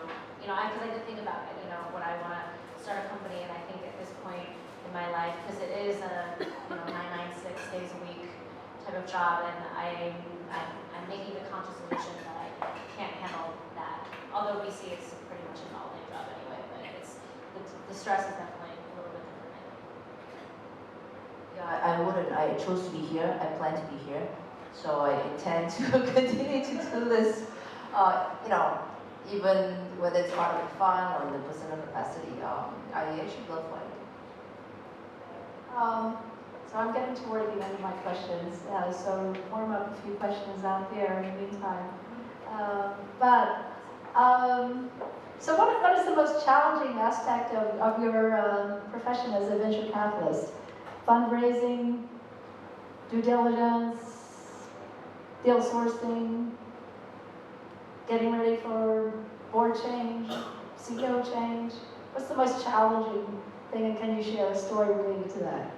because I did think about it, would I want to start a company? And I think at this point in my life, because it is a 996 days a week type of job, and I'm making the conscious decision that I can't handle that. Although we see it's pretty much an all-day job anyway, but it's the stress is definitely a little bit different. Yeah, I wouldn't. I chose to be here. I plan to be here. So I intend to continue to do this, even whether it's part of the fund or in the personal capacity. I actually love what I do. So I'm getting toward the end of my questions. So warm up a few questions out there in the meantime. So what is the most challenging aspect of your profession as a venture capitalist? Fundraising, due diligence, deal sourcing, getting ready for board change, CEO change? What's the most challenging thing, and can you share a story related to that?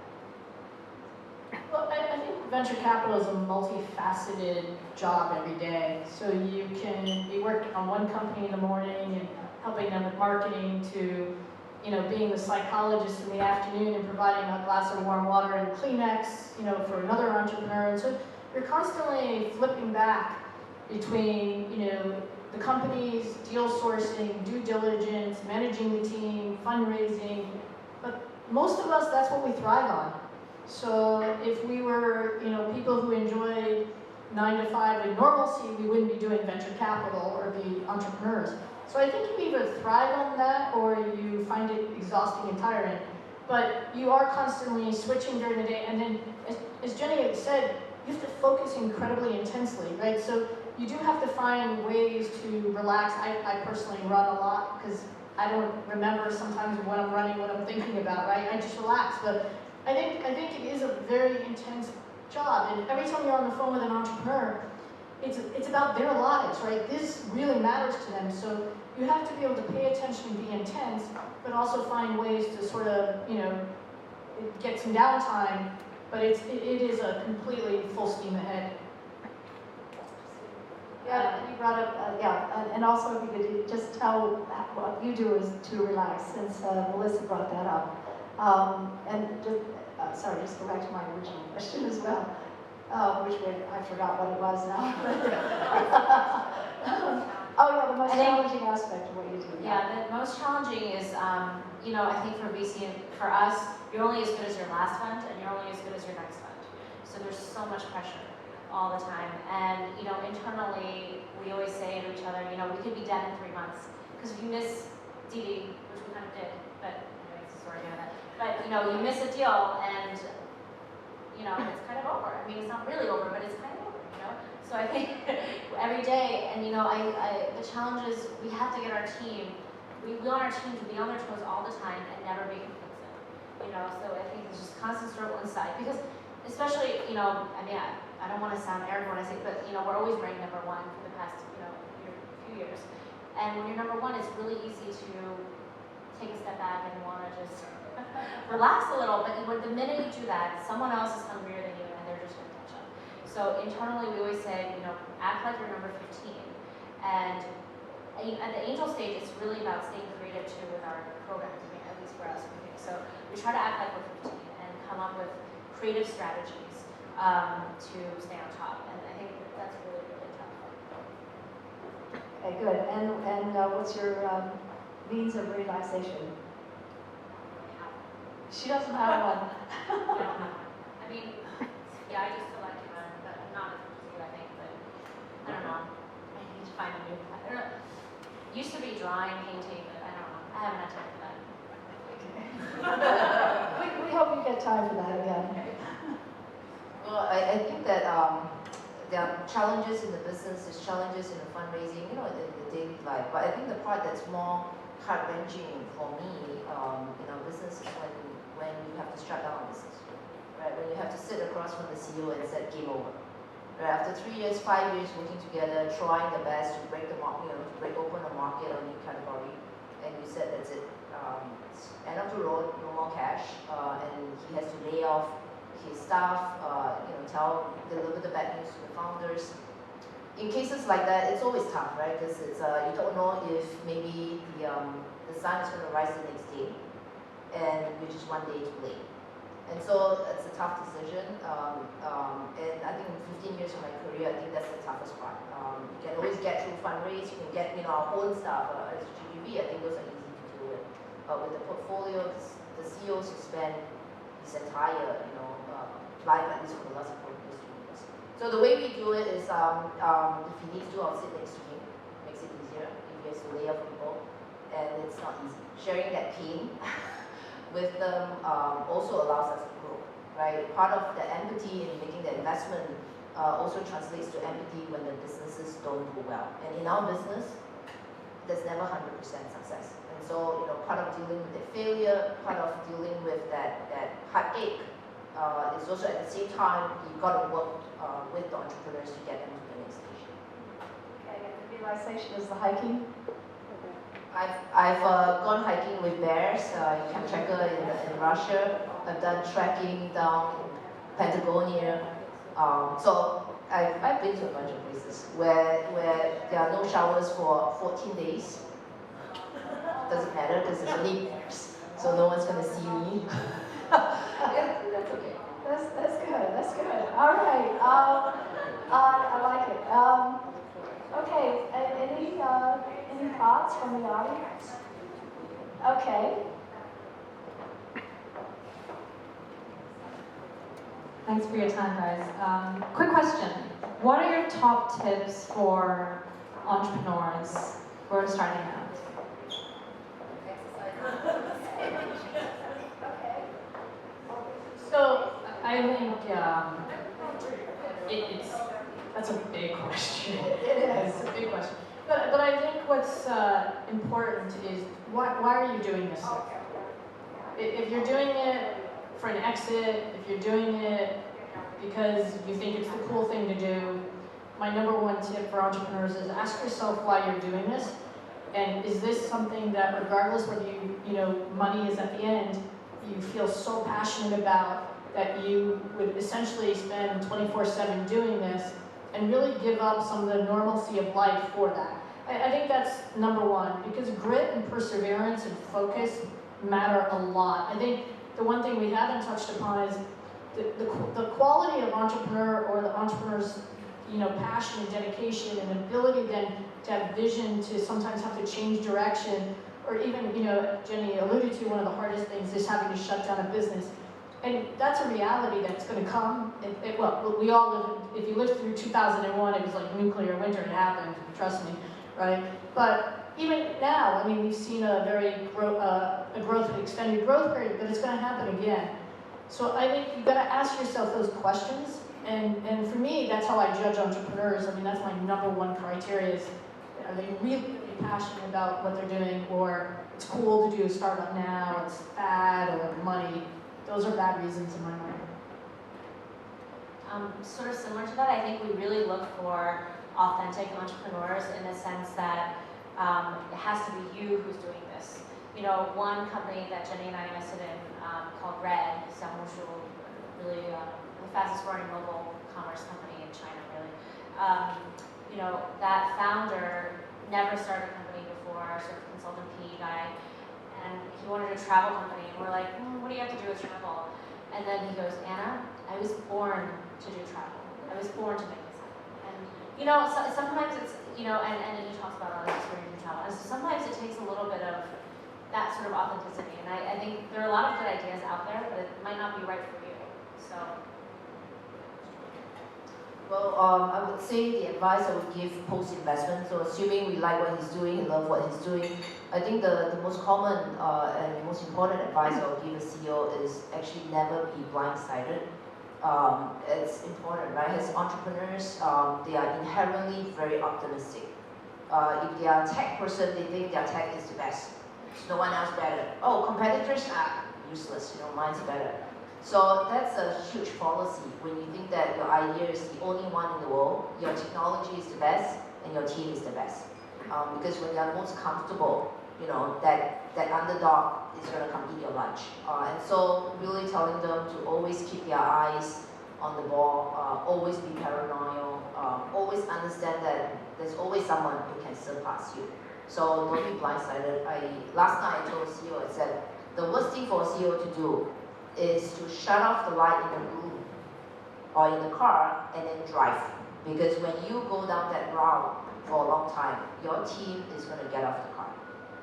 Well, I think venture capital is a multifaceted job every day. So you work on one company in the morning and helping them with marketing to, being the psychologist in the afternoon and providing a glass of warm water and Kleenex, for another entrepreneur. And so you're constantly flipping back between, the company's deal sourcing, due diligence, managing the team, fundraising. But most of us, that's what we thrive on. So if we were, people who enjoyed 9 to 5 with normalcy, we wouldn't be doing venture capital or be entrepreneurs. So I think you either thrive on that or you find it exhausting and tiring. But you are constantly switching during the day, and then, as Jenny had said, you have to focus incredibly intensely, right? So you do have to find ways to relax. I personally run a lot because I don't remember sometimes when I'm running what I'm thinking about, right? I just relax. But I think it is a very intense job, and every time you're on the phone with an entrepreneur, it's about their lives, right? This really matters to them, so you have to be able to pay attention and be intense, but also find ways to sort of, get some downtime, but it is a completely full steam ahead. Yeah, you brought up, and also if you could just tell what you do is to relax, since Melissa brought that up. And just, sorry, just go back to my original question as well, which I forgot what it was now. Oh yeah, the most challenging aspect of what you do. Yeah, the most challenging is, I think for VC, for us, you're only as good as your last fund, and you're only as good as your next fund. So there's so much pressure all the time. And, internally, we always say to each other, we could be dead in 3 months. Because if you miss DD, which we kind of did, but anyways, sorry about that. But, you miss a deal and, it's kind of over. I mean, it's not really over, but it's kind of over, So I think every day, and, the challenge is we have to get our team, we want our team to be on their toes all the time and never be complacent. So I think it's just constant struggle inside. Because especially, I don't want to sound arrogant when I say it, but, we're always ranked #1 for the past, few years. And when you're #1, it's really easy to take a step back and want to just relax a little, but the minute you do that, someone else is hungrier than you, and they're just going to catch up. So internally, we always say, act like you're number 15. And at the angel stage, it's really about staying creative too with our programs. At least for us, we think. So we try to act like we're 15 and come up with creative strategies to stay on top. And I think that's really, really tough. Okay, good. And what's your means of relaxation? She doesn't have one. I mean, yeah, I used to like to run, but not as much as you, I think. But I don't know. I need to find a new. I don't know. Used to be drawing, painting, but I don't know. I haven't had time for that. We hope you get time for that again. Well, I think that there are challenges in the business, there's challenges in the fundraising, in the daily life. But I think the part that's more heart-wrenching for me in our business is when you have to shut down a business. right? When you have to sit across from the CEO and say game over. Right? After 3 years, 5 years working together, trying the best to break the market, to break open the market on new category, and you said that's it. It's end of the road, no more cash, and he has to lay off his staff, deliver the bad news to the founders. In cases like that, it's always tough, right? Because it's you don't know if maybe the sun is going to rise the next day, and you're just 1 day too late. And so it's a tough decision. And I think in 15 years of my career, I think that's the toughest part. You can always get through fundraise, you can get our own stuff as GDV. I think those are easy to deal with. But with the portfolio, the CEOs who spend his entire life at least for the last 4 years, 2 years. So the way we do it is if he needs to, I'll sit next to him. Makes it easier if he has to lay off people. And it's not easy. Sharing that pain with them also allows us to grow, right? Part of the empathy in making the investment also translates to empathy when the businesses don't do well. And in our business, there's never 100% success. And so, part of dealing with the failure, part of dealing with that heartache is also at the same time, you've got to work with the entrepreneurs to get them to the next stage. Okay, and the realization is the hiking. I've gone hiking with bears in Kamchatka in Russia. I've done trekking down Patagonia. So I've been to a bunch of places where there are no showers for 14 days. Doesn't matter because there's only bears, so no one's going to see me. Yeah, that's okay. That's good. That's good. All right. I like it. Okay. Any thoughts from the audience? Okay. Thanks for your time, guys. Quick question. What are your top tips for entrepreneurs who are starting out? So I think that's a big question. It's a big question. But I think what's important is why are you doing this? If you're doing it for an exit, if you're doing it because you think it's the cool thing to do, my number one tip for entrepreneurs is ask yourself why you're doing this. And is this something that, regardless whether money is at the end, you feel so passionate about that you would essentially spend 24/7 doing this and really give up some of the normalcy of life for that. I think that's number one, because grit and perseverance and focus matter a lot. I think the one thing we haven't touched upon is the quality of entrepreneur or the entrepreneur's passion and dedication and ability then to have vision, to sometimes have to change direction, or even, Jenny alluded to, one of the hardest things is having to shut down a business. And that's a reality that's going to come. We all live, if you lived through 2001, it was like nuclear winter, it happened, trust me, right? But even now, we've seen a very extended growth period, but it's going to happen again. So I think you've got to ask yourself those questions. And for me, that's how I judge entrepreneurs. That's my number one criteria is, are they really passionate about what they're doing, or it's cool to do a startup now, it's fad, or money. Those are bad reasons in my mind. Sort of similar to that, I think we really look for authentic entrepreneurs in the sense that it has to be you who's doing this. One company that Jenny and I invested in called Red, really the fastest growing mobile commerce company in China, really. That founder never started a company before, sort of consultant PE guy, and he wanted a travel company, and we're like, what do you have to do with travel? And then he goes, Anna, I was born to do travel. I was born to make this happen. And sometimes it's, and then he talks about all his experience in travel. And so sometimes it takes a little bit of that sort of authenticity. And I think there are a lot of good ideas out there, but it might not be right for you. So. Well, I would say the advice I would give post-investment, so assuming we like what he's doing, love what he's doing, I think the most common and most important advice I would give a CEO is actually never be blindsided. It's important, right? As entrepreneurs, they are inherently very optimistic. If they are a tech person, they think their tech is the best. There's no one else better. Oh, competitors are useless, mine's better. So that's a huge policy when you think that your idea is the only one in the world, your technology is the best, and your team is the best. Because when you're most comfortable, that underdog is going to come eat your lunch. And so really telling them to always keep their eyes on the ball, always be paranoid, always understand that there's always someone who can surpass you. So don't be blindsided. Last night I told a CEO, I said, the worst thing for a CEO to do is to shut off the light in the room or in the car and then drive. Because when you go down that route for a long time, your team is going to get off the car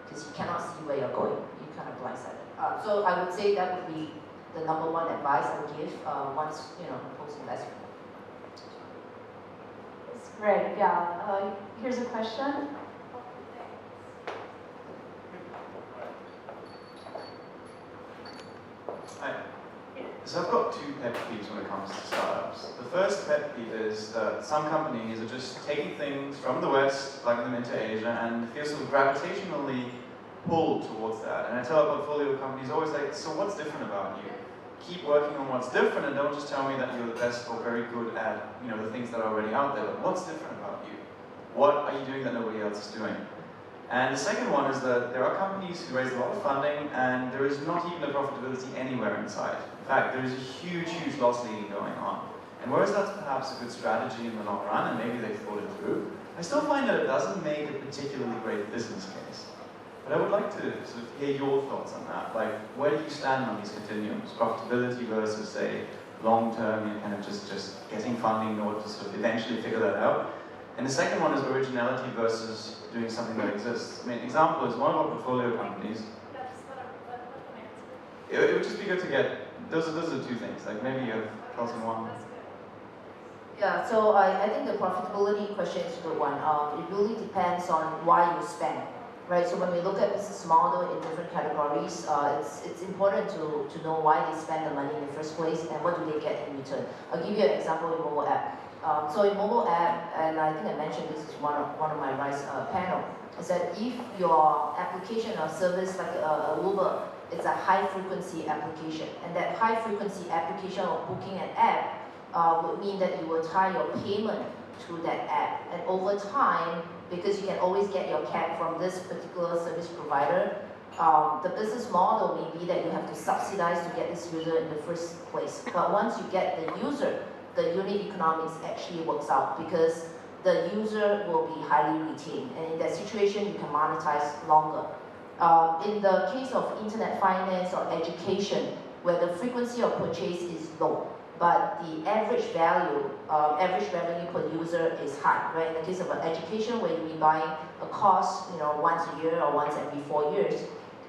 because you cannot see where you're going. You're kind of blindsided. So I would say that would be the number one advice I would give once post-investment. It's great, yeah. Here's a question. Hi. So I've got two pet peeves when it comes to startups. The first pet peeve is that some companies are just taking things from the West, plugging them into Asia, and feel sort of gravitationally pulled towards that. And I tell our portfolio companies always like, so what's different about you? Keep working on what's different, and don't just tell me that you're the best or very good at the things that are already out there. But what's different about you? What are you doing that nobody else is doing? And the second one is that there are companies who raise a lot of funding, and there is not even a profitability anywhere inside. In fact, there is a huge, huge loss leading going on. And whereas that's perhaps a good strategy in the long run, and maybe they've thought it through, I still find that it doesn't make a particularly great business case. But I would like to sort of hear your thoughts on that. Like, where do you stand on these continuums? Profitability versus, say, long-term, kind of just getting funding in order to sort of eventually figure that out. And the second one is originality versus doing something that exists. I mean, example is one of our portfolio companies. It would just be good to get, those are two things, like maybe you have thoughts on one. Yeah, so I think the profitability question is a good one. It really depends on why you spend, right? So when we look at business model in different categories, it's important to know why they spend the money in the first place and what do they get in return. I'll give you an example in mobile app. So in mobile app, and I think I mentioned this is one of my RISE panel, is that if your application or service like Uber, it's a high frequency application, and that high frequency application of booking an app would mean that you will tie your payment to that app, and over time, because you can always get your cab from this particular service provider, the business model may be that you have to subsidize to get this user in the first place. But once you get the user, the unit economics actually works out because the user will be highly retained, and in that situation you can monetize longer. In the case of internet finance or education, where the frequency of purchase is low, but the average value, average revenue per user is high, right? In the case of education, where you'll be buying a course, once a year or once every 4 years,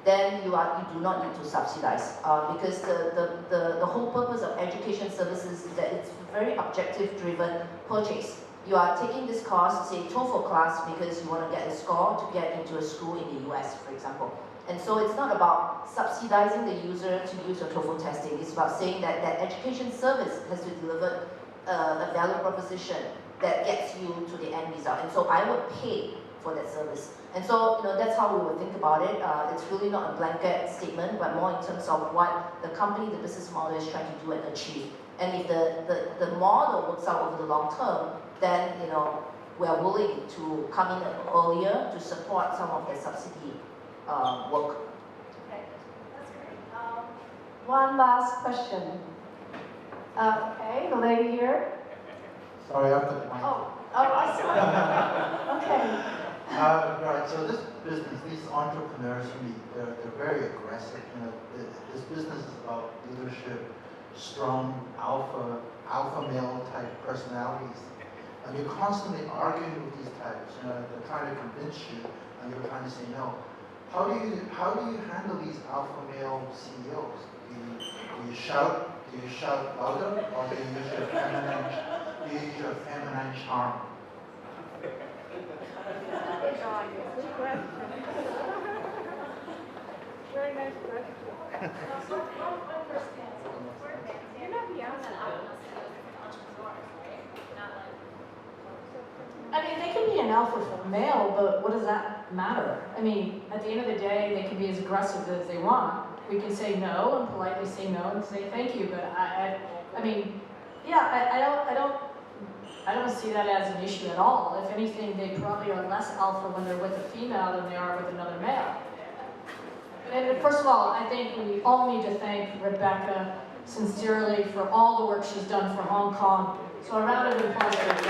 then you do not need to subsidize because the whole purpose of education services is that it's very objective-driven purchase. You are taking this course, say TOEFL class, because you want to get a score to get into a school in the US, for example. And so it's not about subsidizing the user to use your TOEFL testing. It's about saying that that education service has to deliver a value proposition that gets you to the end result. And so I would pay for that service. And so that's how we would think about it. It's really not a blanket statement, but more in terms of what the company, the business model is trying to do and achieve. And if the model works out over the long term, then we are willing to come in earlier to support some of the subsidy work. Okay, that's great. One last question. Okay, the lady here. Sorry, I've got the mic. I see. Okay. Right, so this business, these entrepreneurs, they're very aggressive. This business is about leadership, strong alpha male type personalities. And you're constantly arguing with these types. They're trying to convince you, and you're trying to say no. How do you handle these alpha male CEOs? Do you shout louder, or do you use your feminine charm? Very nice question. You're not beyond that. I mean, they can be an alpha male, but what does that matter? I mean, at the end of the day, they can be as aggressive as they want, we can say no and politely say no and say thank you. But I mean, yeah, I don't see that as an issue at all. If anything, they probably are less alpha when they're with a female than they are with another male. And first of all, I think we all need to thank Rebecca sincerely for all the work she's done for Hong Kong. So a round of applause for Rebecca.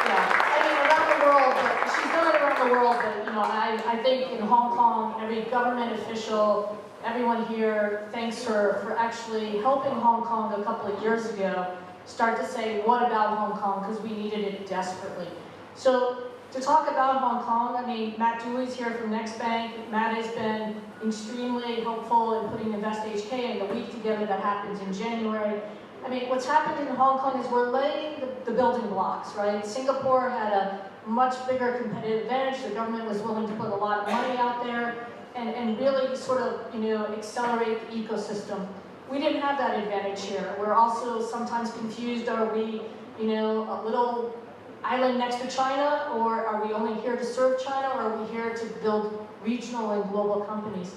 Yeah, I mean around the world, but she's done it around the world, but you know, I think in Hong Kong, every government official, everyone here thanks her for actually helping Hong Kong a couple of years ago start to say, what about Hong Kong? Because we needed it desperately. So to talk about Hong Kong, I mean, Matt Dewey's here from Next Bank. Matt has been extremely helpful in putting Invest HK and the week together that happens in January. I mean, what's happened in Hong Kong is we're laying the building blocks, right? Singapore had a much bigger competitive advantage. The government was willing to put a lot of money out there and really sort of, you know, accelerate the ecosystem. We didn't have that advantage here. We're also sometimes confused, are we, you know, a little island next to China, or are we only here to serve China, or are we here to build regional and global companies?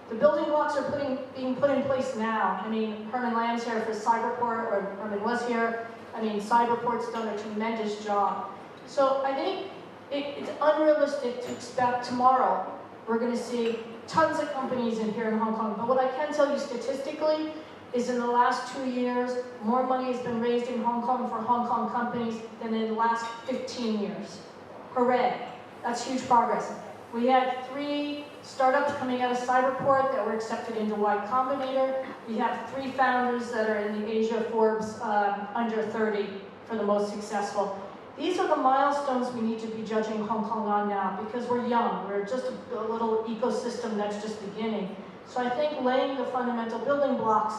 The building blocks are being put in place now. I mean, Herman Lam's here for Cyberport, or Herman was here. I mean, Cyberport's done a tremendous job. So I think it's unrealistic to expect tomorrow we're going to see tons of companies in here in Hong Kong. But what I can tell you statistically is in the last 2 years, more money has been raised in Hong Kong for Hong Kong companies than in the last 15 years. Hooray, that's huge progress. We had 3 startups coming out of Cyberport that were accepted into Y Combinator. We have 3 founders that are in the Asia Forbes under 30 for the most successful. These are the milestones we need to be judging Hong Kong on now because we're young. We're just a little ecosystem that's just beginning. So I think laying the fundamental building blocks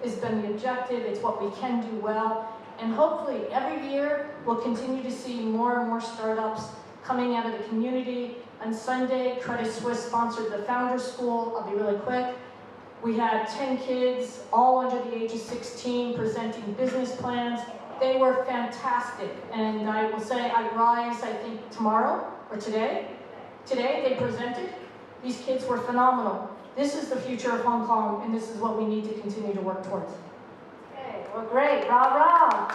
has been the objective. It's what we can do well. And hopefully every year we'll continue to see more and more startups coming out of the community. On Sunday, Credit Suisse sponsored the Founder School. I'll be really quick. We had 10 kids, all under the age of 16, presenting business plans. They were fantastic. And I will say I rise, I think, tomorrow or today. Today they presented. These kids were phenomenal. This is the future of Hong Kong, and this is what we need to continue to work towards. Okay, well, great. Rah, rah.